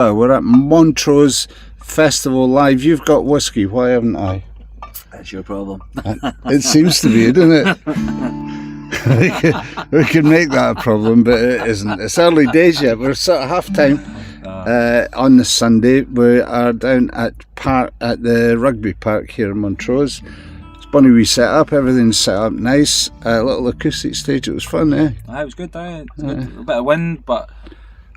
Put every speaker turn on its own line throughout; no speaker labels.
We're at Montrose Festival Live. You've got whiskey, why haven't I?
That's your problem.
It seems to be, doesn't it? we can make that a problem, but it isn't. It's early days yet. We're sort of half time on the Sunday. We are down at the rugby park here in Montrose. It's a funny wee set up. Everything's set up nice. A little acoustic stage. It was fun, eh?
It was good. It was good. A bit of wind, but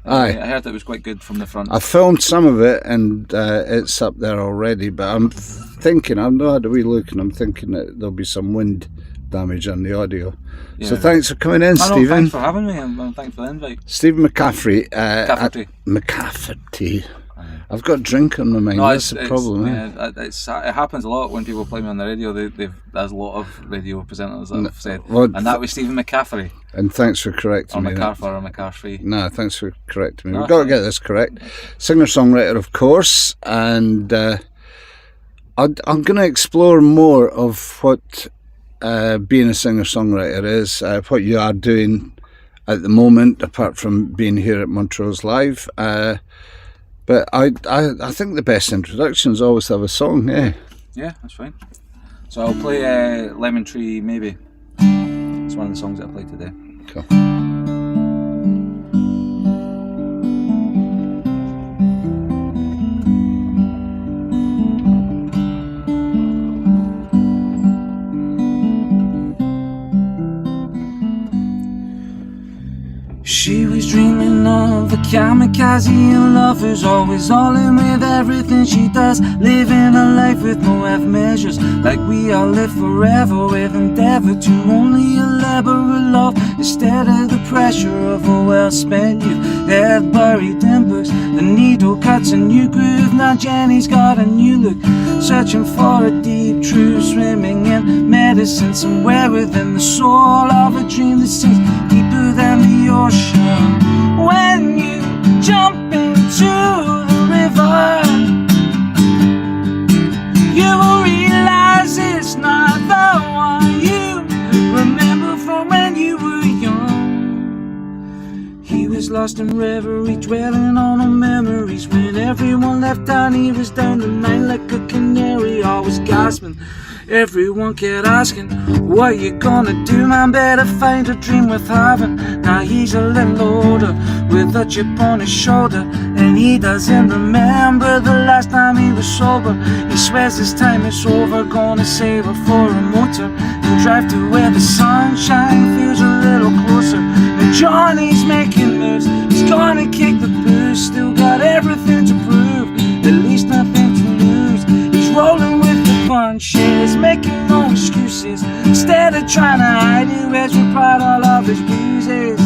I heard it was quite good from the front.
I filmed some of it and it's up there already, but I'm thinking, I've not had a wee look, and I'm thinking that there'll be some wind damage on the audio. Yeah. So thanks for coming in, Stephen.
Thanks for having me, and thanks for the invite.
Stephen McCafferty.
McCafferty.
I've got a drink on my mind. That's the problem.
Yeah, it happens a lot when people play me on the radio. There's a lot of radio presenters that have said, and that was Stephen McCafferty.
And thanks for correcting me.
Or McCarthy.
No, thanks for correcting me. We've got to get this correct. Singer-songwriter, of course, and I'm going to explore more of what being a singer-songwriter is, what you are doing at the moment, apart from being here at Montrose Live. But I think the best introduction is always to have a song, eh?
Yeah, that's fine. So I'll play Lemon Tree Maybe. It's one of the songs that I played today.
Cool.
She was dreaming of a kamikaze and lovers, always all in with everything she does, living a life with no half measures, like we all live forever with endeavor to only elaborate love instead of the pressure of a well-spent youth. Head buried in books, the needle cuts a new groove. Now Jenny's got a new look, searching for a deep truth, swimming in medicine somewhere within the soul of a dream that sinks deeper than the ocean. When you jump into the river, you will realize it's not the one you remember from when you were young. He was lost in reverie, dwelling on the memories. When everyone left down, he was down the night like a canary, always gasping. Everyone kept asking, what you gonna do, man? Better find a dream worth having. Now he's a little older, with a chip on his shoulder, and he doesn't remember the last time he was sober. He swears this time it's over, gonna save her for a motor and drive to where the sunshine feels a little closer. And Johnny's making moves, he's gonna kick the booze, still got everything to prove, at least nothing to lose. He's rolling with punches, making no excuses, instead of trying to hide it, wears with pride all of his bruises.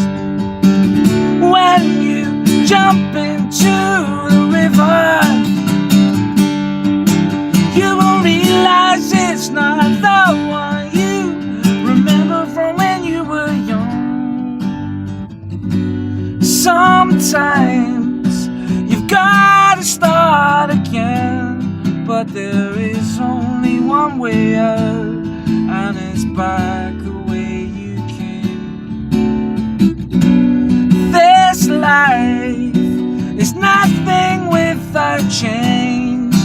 When you jump into the river, you will realize it's not the one you remember from when you were young. Sometimes you've gotta start again, but there is only one way out, and it's back the way you came. This life is nothing without change,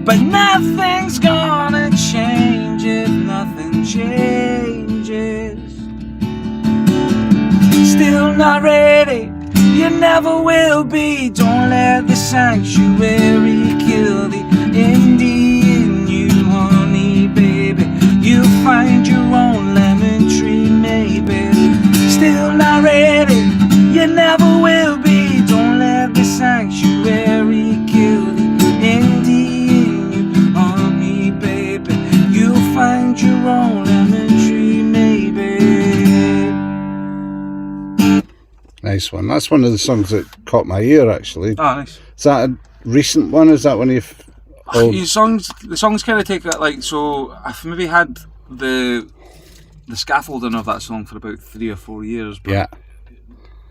but nothing's gonna change if nothing changes. Still not ready, you never will be. Don't let the sanctuary kill the indie in you, honey, baby. You'll find your own lemon tree, maybe. Still not ready, you never will be. Don't let the sanctuary kill the indie in you, honey, baby. You'll find your own lemon tree, maybe.
Nice one. That's one of the songs that caught my ear, actually.
Oh, nice.
Is that a recent one? Is that one you've...
The songs kind of take that, like, so I've maybe had the scaffolding of that song for about 3 or 4 years, but
yeah,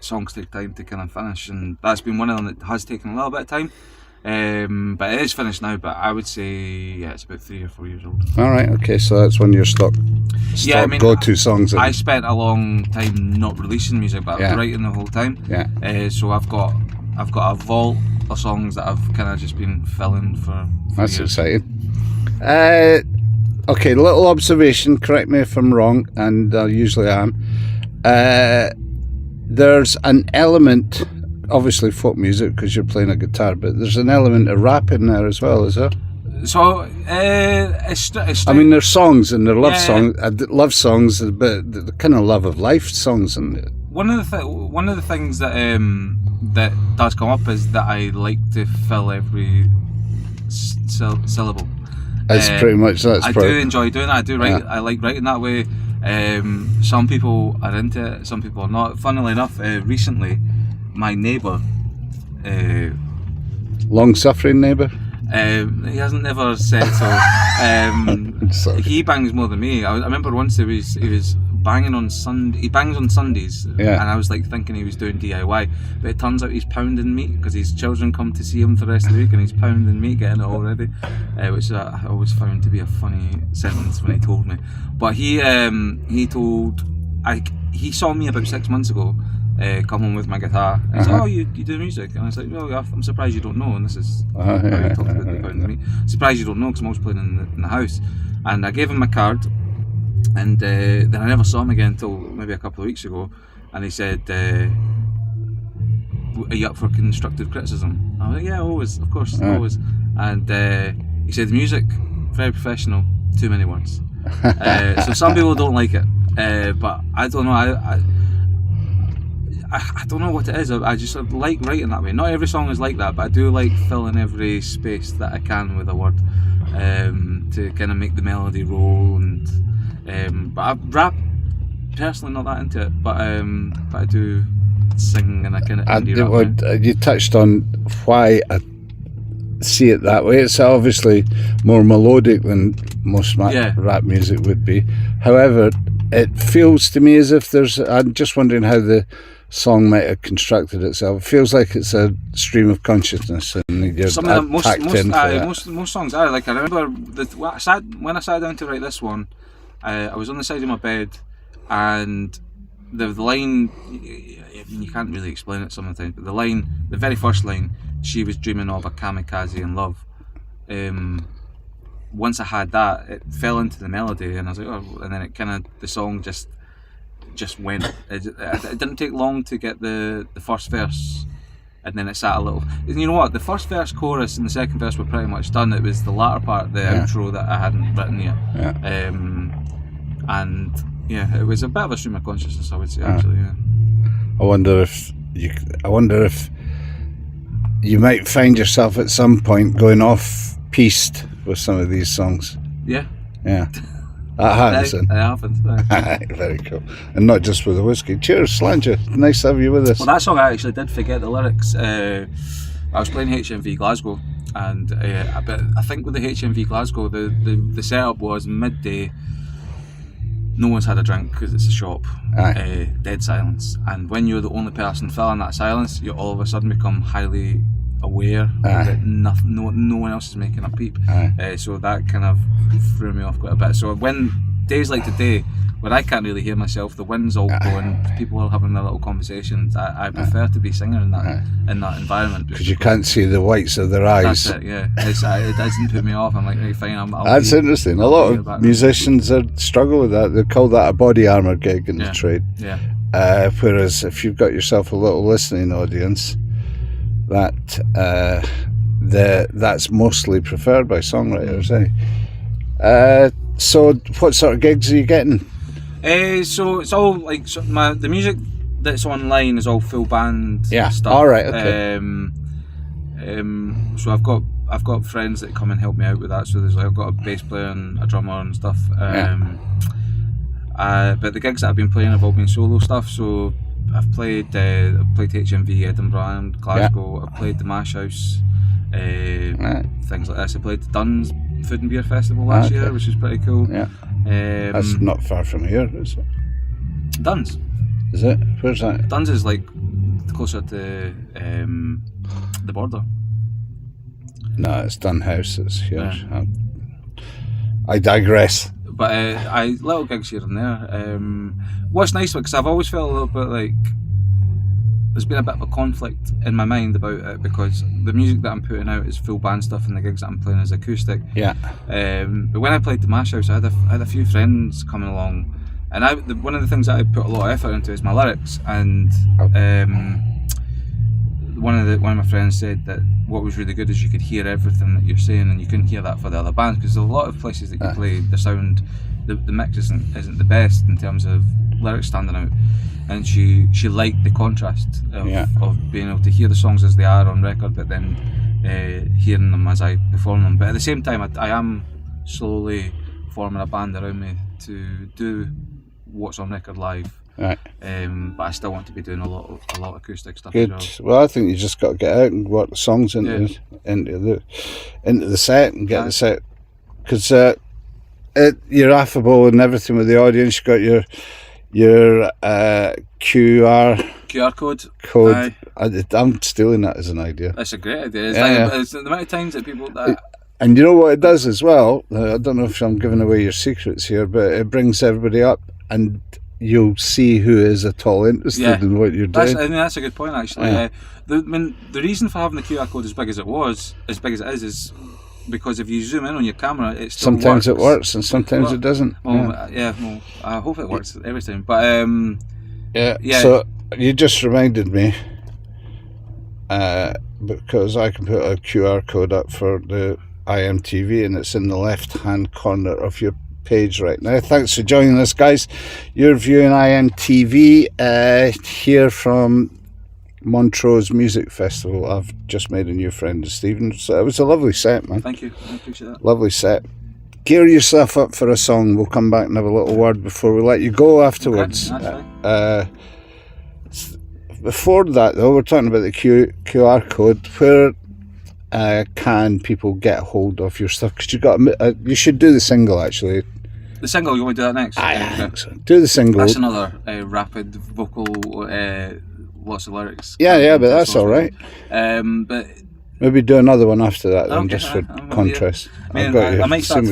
songs take time to kind of finish, and that's been one of them that has taken a little bit of time, but it is finished now. But I would say, yeah, it's about 3 or 4 years old.
Alright, okay, so that's one of your stock go-to songs.
I spent a long time not releasing music, but I was writing the whole time.
Yeah.
So I've got a vault are songs that I've kind of just been filling for
That's
years.
exciting. Okay, little observation, correct me if I'm wrong, and I usually am. There's an element, obviously folk music because you're playing a guitar, but there's an element of rap in there as well, is there?
So it's
I mean, there's songs and they're love songs, but the kind of love of life songs. And
one of the things that that does come up is that I like to fill every syllable.
it's pretty much that's.
I do enjoy doing that. I do write. I like writing that way. Some people are into it. Some people are not. Funnily enough, recently, my neighbour,
long-suffering neighbour.
He hasn't never said so. He bangs more than me. I remember once he was banging on Sunday. He bangs on Sundays, and I was like thinking he was doing DIY, but it turns out he's pounding meat because his children come to see him for the rest of the week, and he's pounding meat, getting it all ready, which I always found to be a funny sentence when he told me. But he saw me about 6 months ago. Come home with my guitar and he said, "Oh, you do music?" And I was like, "Well, I'm surprised you don't know." And this is how he talked about the pound meat. Surprised you don't know because I'm always playing in the house. And I gave him my card, and then I never saw him again until maybe a couple of weeks ago. And he said, "Are you up for constructive criticism?" I was like, "Yeah, always, of course, always." And he said, "Music, very professional, too many words." So some people don't like it, but I don't know. I don't know what it is. I just like writing that way. Not every song is like that, but I do like filling every space that I can with a word to kind of make the melody roll. And but I rap personally not that into it, but I do sing and I kind of indie rap.
You touched on why I see it that way. It's obviously more melodic than most rap music would be. However, it feels to me as if I'm just wondering how the song might have constructed itself. It feels like it's a stream of consciousness, and you're
most songs are like. I remember when I sat down to write this one, I was on the side of my bed, and the line, you can't really explain it sometimes, but the very first line, "She was dreaming of a kamikaze in love." Once I had that, it fell into the melody, and I was like, oh, and then it kind of, the song just went. It didn't take long to get the first verse, and then it sat a little. And you know what? The first verse, chorus, and the second verse were pretty much done. It was the latter part, the outro, that I hadn't written yet. And it was a bit of a stream of consciousness, I would say. Actually,
I wonder if you might find yourself at some point going off-piste with some of these songs.
Yeah.
That happens.
It happens.
Very cool. And not just with the whiskey. Cheers, Slanger. Nice to have you with us.
Well, that song I actually did forget the lyrics. I was playing HMV Glasgow, and but I think with the HMV Glasgow, the setup was midday. No one's had a drink because it's a shop. Dead silence. And when you're the only person filling that silence, you all of a sudden become highly aware that no one else is making a peep. So that kind of threw me off quite a bit. So when days like today, when I can't really hear myself, the wind's all blowing, people are having their little conversations, I prefer to be singing in that environment.
Because you can't see the whites of their eyes.
That's it, yeah. It doesn't put me off. I'm like, hey, fine,
that's interesting. A lot of musicians struggle with that. They call that a body armour gig in the trade. Whereas if you've got yourself a little listening audience, that's mostly preferred by songwriters. So what sort of gigs are you getting?
So it's all like the music that's online is all full band stuff.
All right, okay.
So I've got friends that come and help me out with that. So I've got a bass player and a drummer and stuff. But the gigs that I've been playing have all been solo stuff. So I've played HMV Edinburgh and Glasgow. I've played the Mash House, things like this. I played the Duns Food and Beer Festival last year, which was pretty cool.
That's not far from here, is it?
Duns.
Is it? Where's that?
Duns is like closer to the border.
No, it's Dunhouse. It's here. I digress.
But little gigs here and there. What's nice, because I've always felt a little bit like there's been a bit of a conflict in my mind about it, because the music that I'm putting out is full band stuff and the gigs that I'm playing is acoustic.
Yeah.
But when I played the Mash House, I had a few friends coming along, and one of the things that I put a lot of effort into is my lyrics, and one of my friends said that what was really good is you could hear everything that you're saying, and you couldn't hear that for the other bands, because a lot of places that you play, the sound, the mix isn't the best in terms of lyrics standing out. And she liked the contrast of being able to hear the songs as they are on record, but then hearing them as I perform them. But at the same time, I am slowly forming a band around me to do what's on record live.
Right.
But I still want to be doing a lot of acoustic stuff.
Good.
As
well, I think you just got to get out and work the songs into the set and get the set, because you're affable and everything with the audience. You got your QR code. I'm stealing that as an idea.
That's a great idea. It's the amount of times that people that.
And you know what it does as well? I don't know if I'm giving away your secrets here, but it brings everybody up, and you'll see who is at all interested in what you're doing.
That's a good point, actually. Yeah. The reason for having the QR code as big as it is because if you zoom in on your camera, it still
sometimes it works and sometimes it doesn't.
Well, I hope it works every time. But
So you just reminded me, because I can put a QR code up for the IMTV, and it's in the left-hand corner of your page right now. Thanks for joining us, guys. You're viewing IMTV here from Montrose Music Festival. I've just made a new friend, Stephen. So it was a lovely set, man.
Thank you. I appreciate that.
Lovely set. Gear yourself up for a song. We'll come back and have a little word before we let you go afterwards.
Okay, that's
fine. Before that, though, we're talking about the QR code. Where can people get hold of your stuff? Because you should do the single, actually.
The single, you want to do that next?
I think so. Do the single.
That's another rapid vocal, lots of lyrics.
Yeah, but that's all right.
But
maybe do another one after that, then, just for
I'm
contrast.
I might start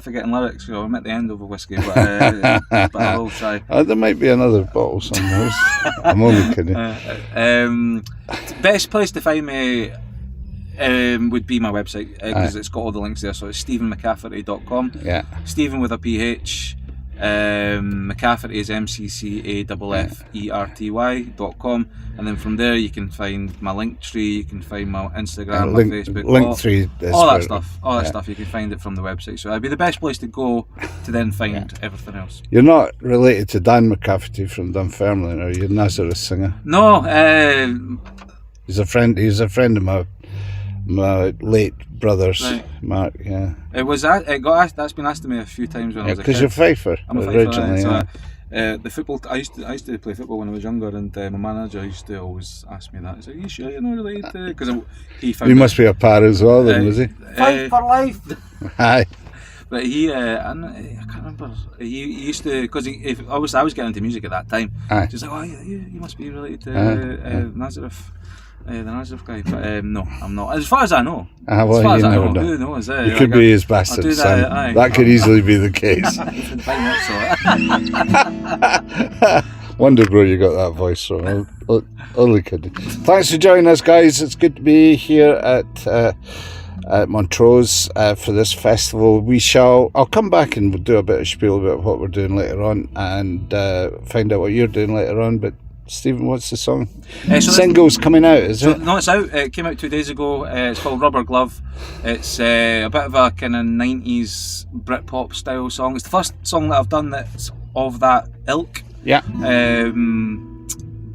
forgetting lyrics. I'm at the end of a whiskey, but I will try.
There might be another bottle somewhere. I'm only kidding.
Best place to find me would be my website, because it's got all the links there. So it's StephenMcCafferty.com.
Yeah.
Stephen with a PH. McCafferty is McCafferty.com, and then from there you can find my link tree, you can find my Instagram, my Facebook, all that stuff. You can find it from the website. So that'd be the best place to go to then find everything else.
You're not related to Dan McCafferty from Dunfermline, are you? Nazareth singer.
No,
he's a friend of my late brother's,
right.
Mark. Yeah,
that's been asked to me a few times when I was a kid.
Because you're Fifer.
I'm a
originally.
Fifer, the football. I used to play football when I was younger, and my manager used to always ask me that. He's like, "Are you sure you're not related to?" Because he found.
He must be a par as well, then, was he?
Fight for life.
Aye.
But I can't remember. He used to, because I was getting into music at that time.
Aye.
He's like, "Oh, you must be related to Nazareth." The Nazareth guy, but no, I'm not. As far as I know.
Well,
as far as I know,
know.
who knows?
You could be his bastard son. That could easily be the case. Wondered where you got that voice from. Only kidding. Thanks for joining us, guys. It's good to be here at Montrose for this festival. I'll come back and we'll do a bit of spiel about what we're doing later on, and find out what you're doing later on. But Stephen, what's the song? Single's coming out, is it?
No, it's out. It came out 2 days ago. It's called Rubber Glove. It's a bit of a kind of 90s Britpop style song. It's the first song that I've done that's of that ilk.
Yeah.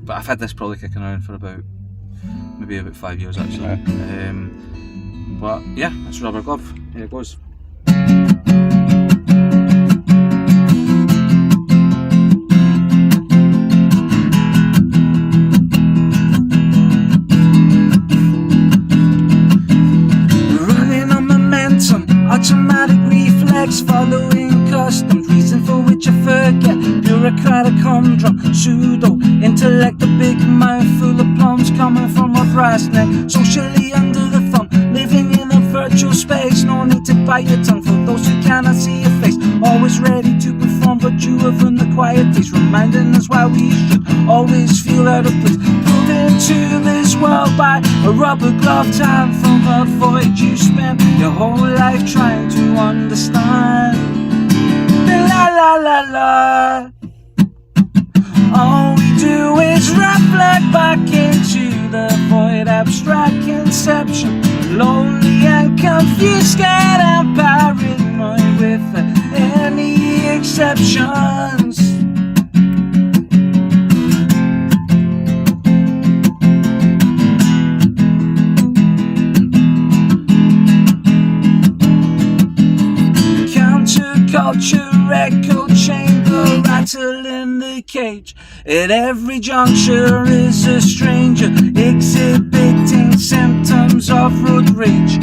But I've had this probably kicking around for about 5 years, actually.
Right.
But yeah, it's Rubber Glove. Here it goes. Automatic reflex, following customs, reason for which I forget. Bureaucratic humdrum, pseudo intellect, a big mouth full of plums coming from a brass neck. Socially under the thumb, living in a virtual space. No need to bite your tongue for those who cannot see your face. Always ready to perform, but you have earned the quiet taste, reminding us why we should always feel out of place. Proving into this world by a rubber glove, time from a void you spent your whole life trying to understand. La la la la. All we do is reflect back into the void, abstract conception, lonely and confused, scared and paranoid with any exceptions. Counterculture, echo chamber, rattle in the cage. At every juncture is a stranger, exhibiting symptoms of road rage.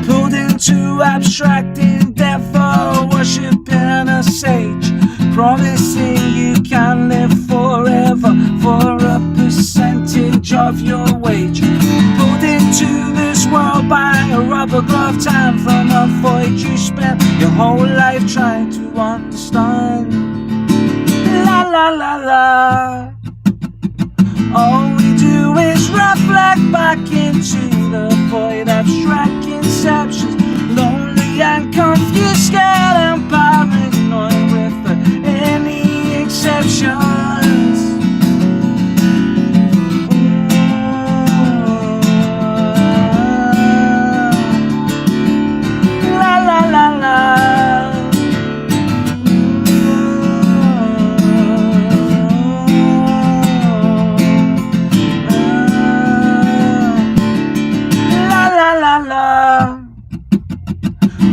Pulled into abstract endeavor, worshipping a sage, promising you can live forever for a percentage of your wage. Pulled into this world by a rubber glove, time from a void you spent your whole life trying to understand. La la la la. All we do is reflect back into the void, abstract conceptions, lonely and confused, scared and paranoid with any exceptions. La la la la.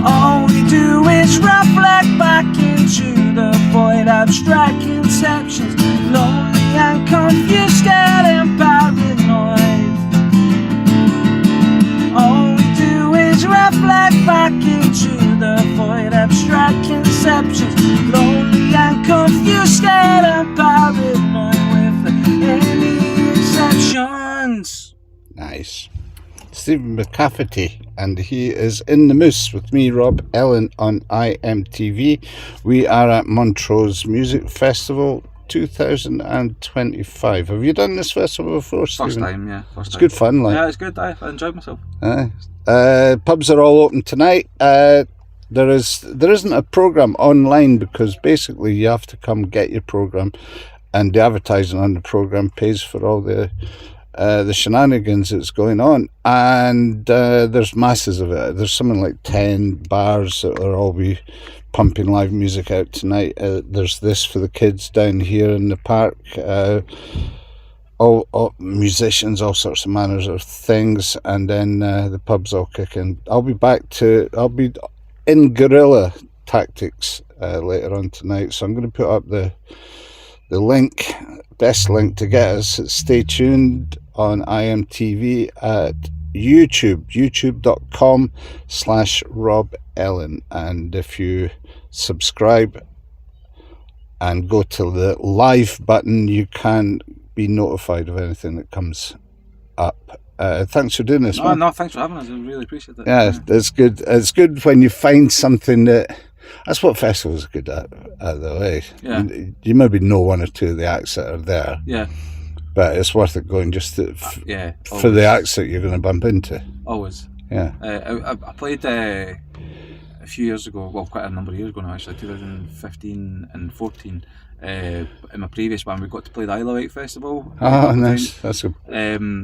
All we do is reflect back into the void, abstract conceptions, lonely and confused, scared and paranoid. All we do is reflect back into the void, abstract conceptions, lonely and confused, scared and paranoid with any exceptions.
Nice. Stephen McCafferty, and he is in the Moose with me, Rob Ellen, on IMTV. We are at Montrose Music Festival 2025. Have you done this festival before, Stephen?
First time, yeah.
It's good fun, like.
Yeah, it's good. I enjoyed myself.
Pubs are all open tonight. There isn't a programme online because basically you have to come get your programme, and the advertising on the programme pays for all the shenanigans that's going on, and there's masses of it. There's something like 10 bars that will all be pumping live music out tonight. There's this for the kids down here in the park, all musicians, all sorts of manners of things, and then the pubs all kick in. I'll be in guerrilla tactics later on tonight, so I'm going to put up the link, best link to get us. Stay tuned on IMTV at youtube.com/Rob Ellen, and if you subscribe and go to the live button, you can be notified of anything that comes up. Thanks for doing this.
No, thanks for having us. I really appreciate it.
Yeah, it's good. It's good when you find something that's what festivals are good at the way.
Yeah.
You maybe know one or two of the acts that are there.
Yeah.
But it's worth it going just for the acts that you're going to bump into. Always. Yeah.
I played a few years ago, well, quite a number of years ago now, actually, 2015 and 14. In my previous band, we got to play the Isle of Wight Festival.
Oh, nice. That's good.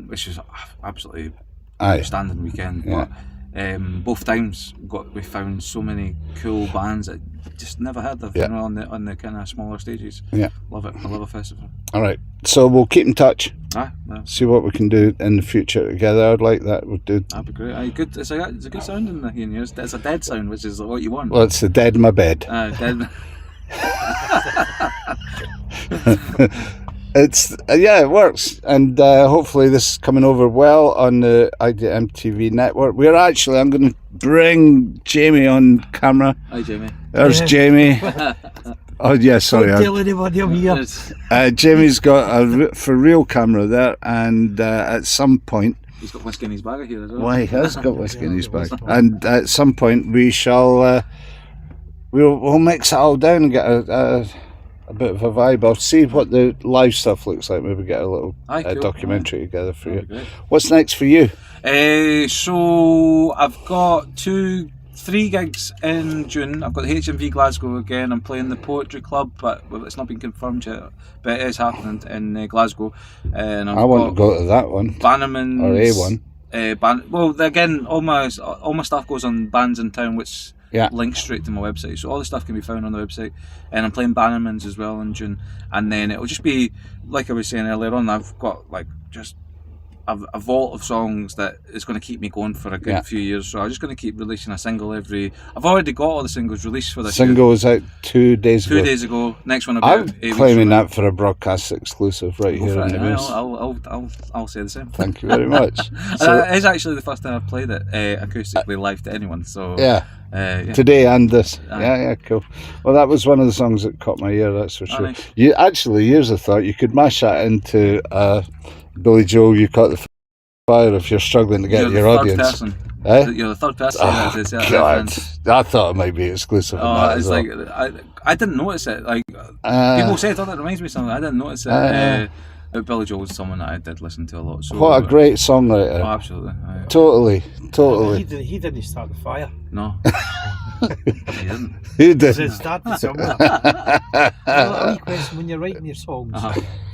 Which was absolutely outstanding weekend.
Yeah.
But both times we found so many cool bands that just never heard of, on the kind of smaller stages.
Yeah.
Love it. I love a festival.
All right. So we'll keep in touch.
Yeah.
See what we can do in the future together. I'd like that. We'll do.
That'd be great. Good. It's a good sound in here. It's a dead sound, which is what you want.
Well, it's the dead in my bed.
Dead.
It works, and hopefully this is coming over well on the IMTV network. I'm going to bring Jamie on camera.
Hi, Jamie.
There's Jamie. Oh yeah, sorry.
Don't tell anybody I'm here.
Jamie's got a for real camera there, and at some point
he's got whiskey in his bag here as well.
Well, he has got whiskey in his bag, and at some point we shall we'll mix it all down and get a a bit of a vibe. I'll see what the live stuff looks like. Maybe get a little
Cool.
documentary together for you.
Great.
What's next for you?
So I've got 3 gigs in June. I've got the HMV Glasgow again. I'm playing the Poetry Club, but it's not been confirmed yet. But it is happening in Glasgow. And
I want to go to that one.
Bannerman's
or a one.
Again, all my stuff goes on Bands in Town, which links straight to my website. So all the stuff can be found on the website. And I'm playing Bannerman's as well in June. And then it'll just be like I was saying earlier on. I've got like just a vault of songs that is going to keep me going for a good few years. So I'm just going to keep releasing a single every. I've already got all the singles released for this.
Single was out 2 days ago.
2 days ago. Next one about.
I'm claiming that for a broadcast exclusive right here on the Moose.
I'll say the same.
Thank you very much.
So, it is actually the first time I've played it acoustically live to anyone. So
today and this. Yeah, cool. Well, that was one of the songs that caught my ear. That's for sure.
Nice.
You actually, years I thought you could mash that into Billy Joel. You Caught the Fire if you're struggling to get your audience.
You're the third person.
God. I thought it might be exclusive.
It's like I didn't notice it. Like people say, "Oh, that reminds me of something." I didn't notice it. But Billy Joel was someone that I did listen to a lot. So,
what a great songwriter!
Oh, absolutely.
Totally.
He didn't start the fire.
No. He didn't.
Who did?
It started somewhere. A wee question: when you're writing your songs,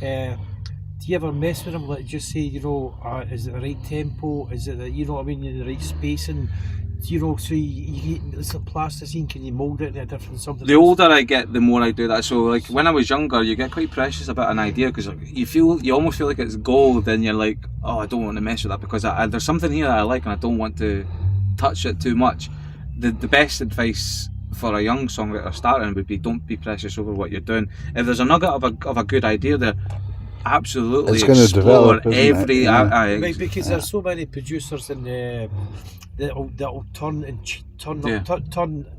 do you ever mess with them? Like, just say, is it the right tempo? Is it the the right spacing? So it's a plasticine. Can you mould it into different something?
The older I get, the more I do that. So, like when I was younger, you get quite precious about an idea because you almost feel like it's gold, and you're like, oh, I don't want to mess with that because there's something here that I like, and I don't want to touch it too much. The best advice for a young songwriter starting would be, don't be precious over what you're doing. If there's a nugget of a good idea there, absolutely explore every.
Right, because there's so many producers in that'll turn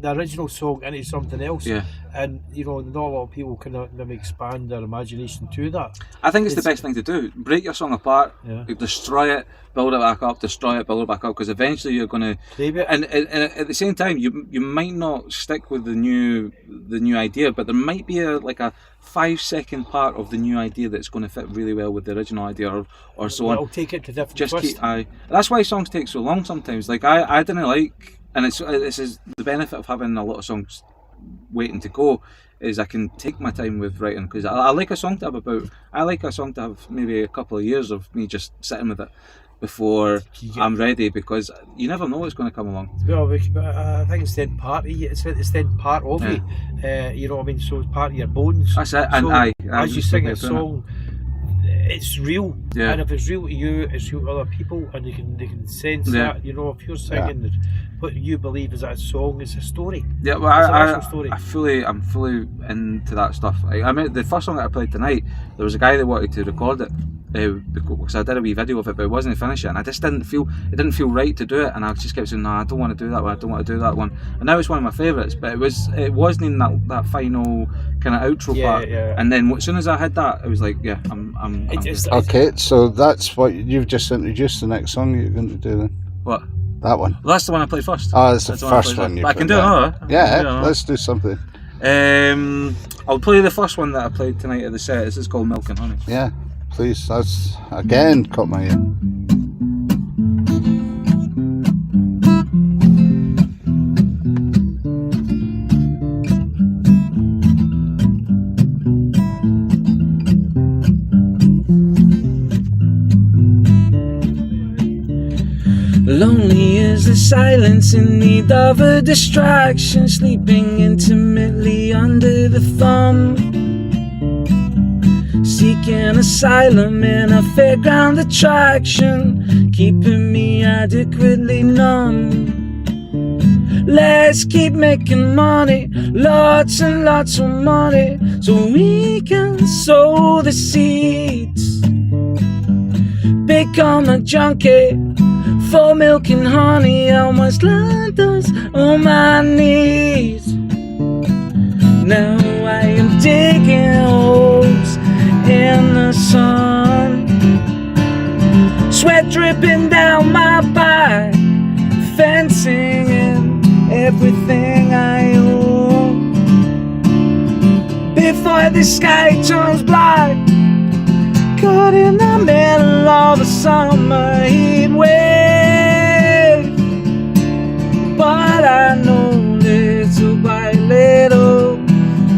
the original song into something else. Yeah. And not a lot of people can maybe expand their imagination to that.
I think it's the best thing to do. Break your song apart, destroy it, build it back up, destroy it, build it back up, because eventually you're going to. And at the same time, you might not stick with the new idea, but there might be a 5-second part of the new idea that's going to fit really well with the original idea, or so on.
I'll take it to different twists.
That's why songs take so long sometimes. Like I didn't like, and this is the benefit of having a lot of songs waiting to go, is I can take my time with writing, because I like a song to have maybe a couple of years of me just sitting with it before I'm ready, because you never know what's going to come along.
Well, I think it's then part of you. It's then part of you. So it's part of your bones.
That's it.
So
and
as you sing a song, it's real. Yeah. And if it's real to you, it's real to other people, and they can sense that. If you're singing what you believe is that a song, is a story. Yeah, well,
I'm fully into that stuff. I mean, the first song that I played tonight, there was a guy that wanted to record it. Because I did a wee video of it, but it wasn't finished yet, and I just didn't feel right to do it, and I just kept saying, no, I don't want to do that one, I don't want to do that one, and now it's one of my favourites, but it wasn't in that final kind of outro part, and then as soon as I had that, it was like, I'm
okay, so that's what you've just introduced. The next song you're going to do then?
What?
That one?
Well, that's the one I played first.
Oh, that's the first one.
I can do another.
Yeah, let's do something.
I'll play the first one that I played tonight at the set. This is called Milk and Honey.
Yeah, please. That's again caught my ear.
Lonely is the silence in need of a distraction, sleeping intimately under the thumb, seeking asylum in a fairground attraction, keeping me adequately numb. Let's keep making money, lots and lots of money, so we can sow the seeds, become a junkie for milk and honey. I almost land us on my knees. Now I am digging holes in the sun, sweat dripping down my back, fencing in everything I own, before the sky turns black. Caught in the middle of a summer heat wave. But I know little by little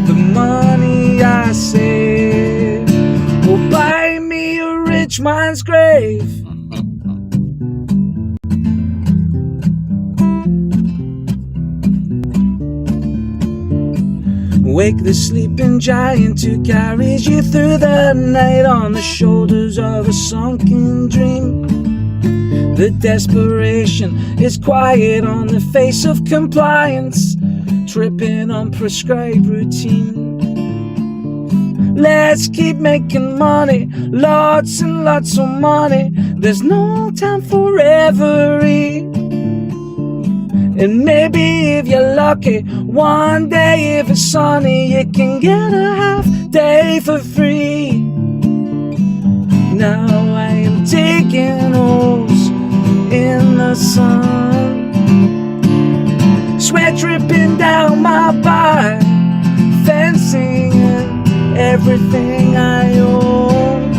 the money I save will buy me a rich man's grave. Wake the sleeping giant who carries you through the night on the shoulders of a sunken dream. The desperation is quiet on the face of compliance, tripping on prescribed routine. Let's keep making money, lots and lots of money. There's no time for reverie. And maybe if you're lucky, one day if it's sunny, you can get a half day for free. Now I am taking holes in the sun, sweat dripping down my back, fencing and everything I own.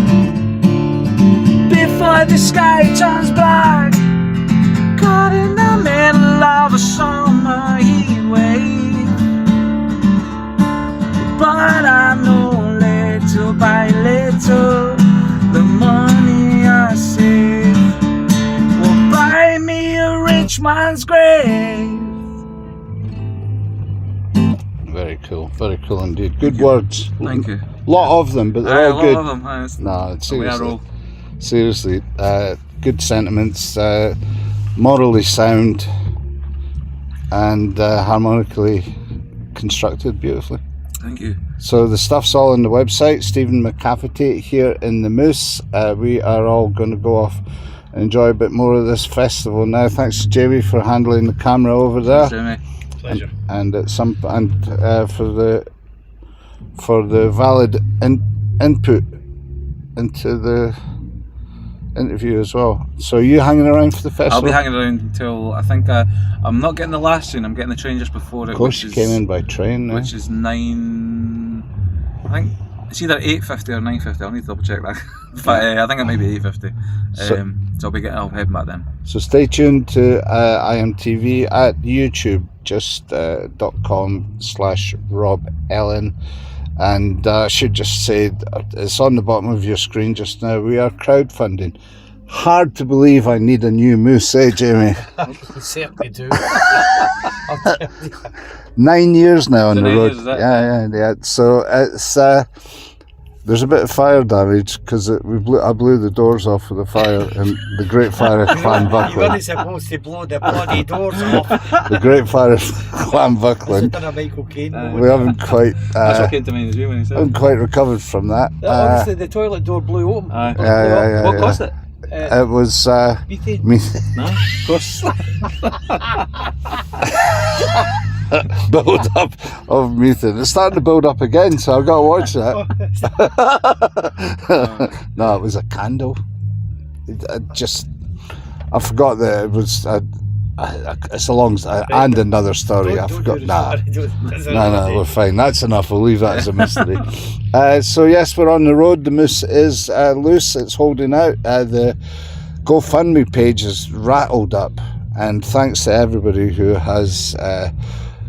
Before the sky turns black, caught in the middle of a summer heat wave. But I know little by little the money I save will buy me a rich man's grave.
Very cool indeed. Good words.
Thank you.
Lot of them, but they're all good.
A lot of them.
No, seriously, good sentiments, morally sound, and harmonically constructed beautifully.
Thank you.
So the stuff's all on the website. Stephen McCafferty here in the Moose. We are all going to go off and enjoy a bit more of this festival now. Thanks to Jamie for handling the camera over there.
Thanks, Jamie. Pleasure.
And at some for the valid input into the interview as well. So are you hanging around for the festival?
I'll be hanging around until I think I'm not getting the last train. I'm getting the train just before it.
Of course, you came in by train.
Which is 9. I think it's either 8:50 or 9:50. I'll need to double check that. But I think it may be 8:50. So I'll head back then.
So stay tuned to IMTV at YouTube, just .com/Rob Ellen. And I should just say, it's on the bottom of your screen just now, we are crowdfunding. Hard to believe I need a new moose, eh, Jamie?
You certainly do.
9 years now on the road.
Years, is that?
Yeah. So it's there's a bit of fire damage because I blew the doors off with the fire in the Great Fire of Clanbuckland.
You weren't supposed to blow the bloody doors off.
The Great Fire of Clanbuckland. We haven't quite.
That's what came to mind as well when he said.
Haven't quite recovered from that.
Obviously, the toilet door blew open.
Yeah.
What cost it?
It was
Methane.
No, of course.
Build up of methane. It's starting to build up again, so I've got to watch that. No, it was a candle. I forgot that it was. It's a long and another story. I forgot. No, we're fine. That's enough. We'll leave that as a mystery. So yes, we're on the road. The Moose is loose. It's holding out. The GoFundMe page is rattled up, and thanks to everybody who has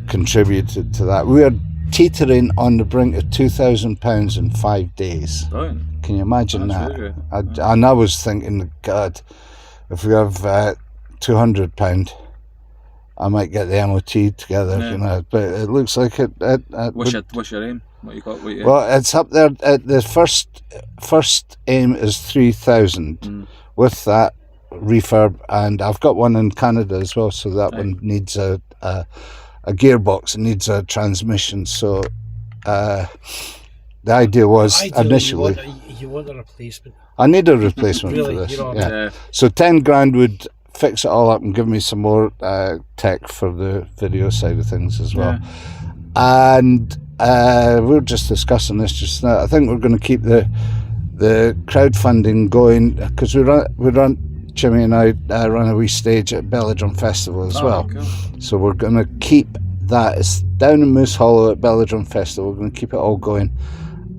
contributed to that. We are teetering on the brink of £2,000 in 5 days.
Brilliant.
Can you imagine
That's
that?
really good.
And I was thinking, God, if we have £200, I might get the MOT together,
Yeah.
you know. But it looks like it.
What's your aim? What you got?
Well, it's up there. The first aim is 3,000 with that refurb, and I've got one in Canada as well. So that one needs a gearbox. It needs a transmission. So the idea was initially
you want a replacement.
I need a replacement
Really,
for this.
you know,
Yeah. So 10 grand would fix it all up and give me some more tech for the video side of things as well.
Yeah.
And we were just discussing this just now. I think we're going to keep the crowdfunding going because we run Jimmy and I run a wee stage at Belladrum Festival as well.
Cool.
So we're going to keep that. It's down in Moose Hollow at Belladrum Festival. We're going to keep it all going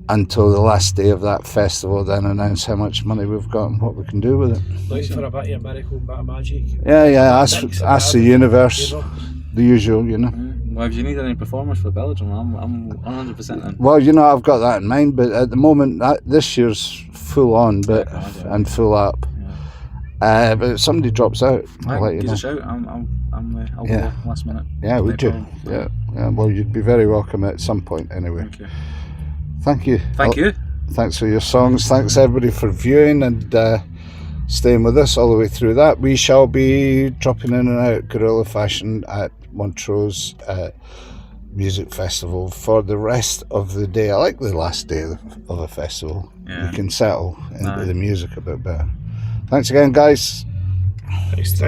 until the last day of that festival, then announce how much money we've got and what we can do with it.
Looking for a bit of miracle, a bit of magic.
Yeah, ask the universe, the usual, you know.
Well, if you need any performers for Belgium, I'm 100% in.
Well, you know, I've got that in mind, but at the moment, this year's full on, and full up. Yeah. But if somebody drops out, I'll let you know.
Give us a shout. I'll go last minute.
Yeah, would you? Yeah. Well, you'd be very welcome at some point, anyway.
Okay.
Thank you.
Thank you.
Thanks for your songs. Thanks everybody for viewing and staying with us all the way through that. We shall be dropping in and out guerrilla fashion at Montrose Music Festival for the rest of the day. I like the last day of a festival. Yeah. You can settle into the music a bit better. Thanks again, guys.
Thanks.